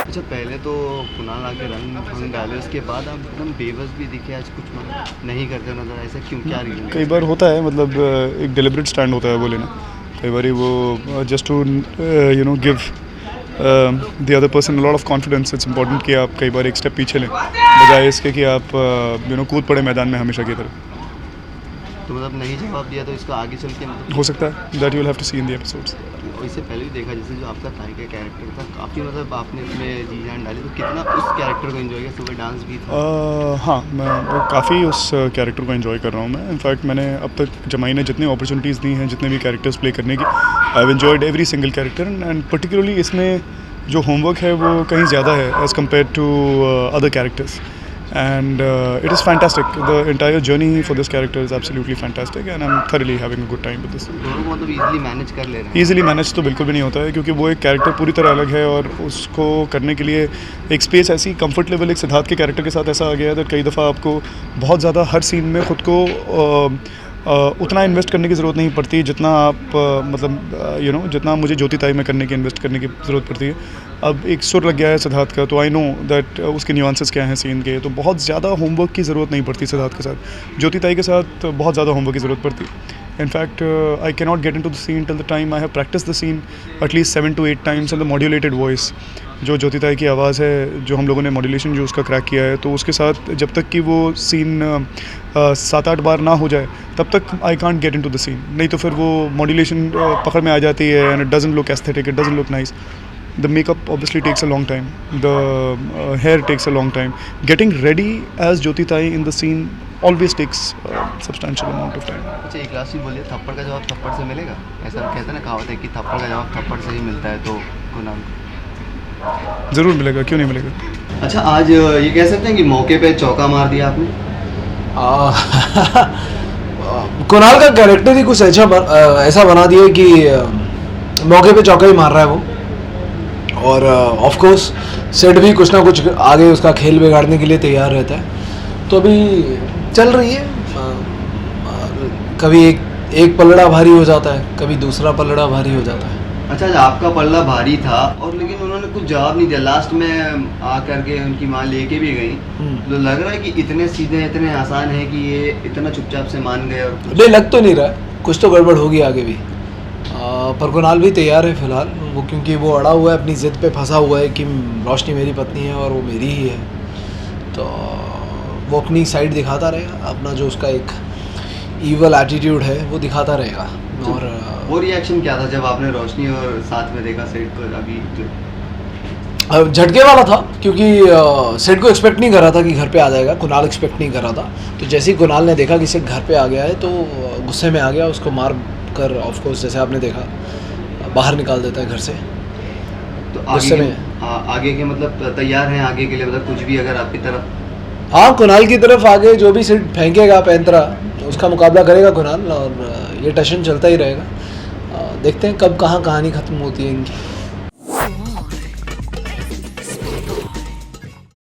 अच्छा, पहले तो कुणाल आके रंग डाले, उसके बाद आप एकदम बेबस भी दिखे, आज कुछ नहीं करते नजर, ऐसा क्यों, क्या रीजन? कई बार होता है, मतलब एक डिलिबरेट स्टैंड होता है वो लेना। कई बार वो just to give the other person lot of confidence. It's important कि आप कई बार एक स्टेप पीछे लें बजाय इसके कि आप कूद पड़े मैदान में हमेशा की तरह। तो मतलब नहीं जवाब दिया तो इसको आगे चल के मतलब हो सकता है that you will have to see in the episodes. इससे पहले भी देखा, जैसे जो आपका ताई का कैरेक्टर था, काफ़ी मतलब आपने इसमें जी जान डाली, तो कितना उस कैरेक्टर को एंजॉय किया? सुबह डांस भी था। हाँ, मैं काफ़ी उस कैरेक्टर को एंजॉय कर रहा हूँ मैं। इनफैक्ट मैंने अब तक जमाई ने जितनी अपॉर्चुनिटीज़ दी हैं, जितने भी कैरेक्टर्स प्ले करने की, I have enjoyed every single character. And particularly इसमें जो होमवर्क है वो कहीं ज़्यादा है as compared to other characters. And it is fantastic. The entire journey for this character is absolutely fantastic, and I'm thoroughly having a good time with this. दोनों को मतलब इजीली मैनेज कर ले रहे हैं? ईजिली मैनेज तो बिल्कुल भी नहीं होता है, क्योंकि वो एक कैरेक्टर पूरी तरह अलग है और उसको करने के लिए एक स्पेस ऐसी कंफर्ट लेवल एक सिद्धार्थ के कैरेक्टर के साथ ऐसा आ गया है कि कई दफ़ा आपको बहुत ज़्यादा हर सीन में ख़ुद को उतना इन्वेस्ट करने की ज़रूरत नहीं पड़ती जितना आप मतलब जितना मुझे ज्योति ताई में करने की इन्वेस्ट करने की ज़रूरत पड़ती है। अब एक सुर लग गया है सिद्धार्थ का, तो आई नो दैट उसके न्यूआंसेस क्या हैं सीन के, तो बहुत ज़्यादा होमवर्क की ज़रूरत नहीं पड़ती सिद्धार्थ के साथ। ज्योति ताई के साथ बहुत ज़्यादा होमवर्क की ज़रूरत पड़ती। In fact I can not get into the scene till the time I have practise the scene at least 7 to 8 times in the modulated voice. जो ज्योति ताई की आवाज़ है, जो हम लोगों ने मॉड्यूलेशन जो उसका क्रैक किया है, तो उसके साथ जब तक कि वो सीन 7-8 बार ना हो जाए तब तक I can't get into the scene. नहीं तो फिर वो मॉड्यूलेशन पकड़ में आ जाती है and it doesn't look aesthetic, it doesn't look nice. The makeup obviously takes a long time, the hair takes a long time. Getting ready as Jyoti Tai in the scene always takes a substantial amount of time. अच्छा, एक last चीज़ बोलिए, थप्पड़ का जवाब थप्पड़ से मिलेगा? ऐसा कहते हैं ना, कहावत है कि थप्पड़ का जवाब थप्पड़ से ही मिलता है, तो कुणाल ज़रूर मिलेगा, क्यों नहीं मिलेगा। अच्छा, आज ये कह सकते हैं कि मौके पे चौका मार दिया आपने? कुणाल का कैरेक्टर ही कुछ ऐसा बना दिया कि मौके पे चौका ही मार रहा है वो। और ऑफ कोर्स सेट भी कुछ ना कुछ आगे उसका खेल बिगाड़ने के लिए तैयार रहता है। तो अभी चल रही है, कभी एक पलड़ा भारी हो जाता है, कभी दूसरा पलड़ा भारी हो जाता है। अच्छा, आपका पल्ला भारी था और लेकिन उन्होंने कुछ जवाब नहीं दिया, लास्ट में आकर के उनकी माँ लेके भी गई, तो लग रहा है कि इतने सीधे इतने आसान है कि ये इतना चुपचाप से मान गए। और नहीं, लग तो नहीं रहा है, कुछ तो गड़बड़ होगी आगे भी। पर कुणाल भी तैयार है फ़िलहाल वो, क्योंकि वो अड़ा हुआ है, अपनी ज़िद पे फंसा हुआ है कि रोशनी मेरी पत्नी है और वो मेरी ही है। तो वो अपनी साइड दिखाता रहेगा, अपना जो उसका एक ईवल एटीट्यूड है वो दिखाता रहेगा। और वो रिएक्शन क्या था जब आपने रोशनी और साथ में देखा सेट को? अभी झटके वाला था, क्योंकि सेट को एक्सपेक्ट नहीं कर रहा था कि घर पे आ जाएगा, कुणाल एक्सपेक्ट नहीं कर रहा था। तो जैसे ही कुणाल ने देखा कि सेट घर पे आ गया है तो गुस्से में आ गया, उसको मार कर ऑफ कोर्स जैसे आपने देखा बाहर निकाल देता है घर से। तो आगे के मतलब तैयार हैं आगे के लिए, मतलब कुछ भी अगर आपकी तरफ? हाँ, कुणाल की तरफ आगे जो भी सेट फेंकेगा पैंतरा उसका मुकाबला करेगा कुणाल, और ये टशन चलता ही रहेगा। देखते हैं कब कहाँ कहानी ख़त्म होती है इनकी।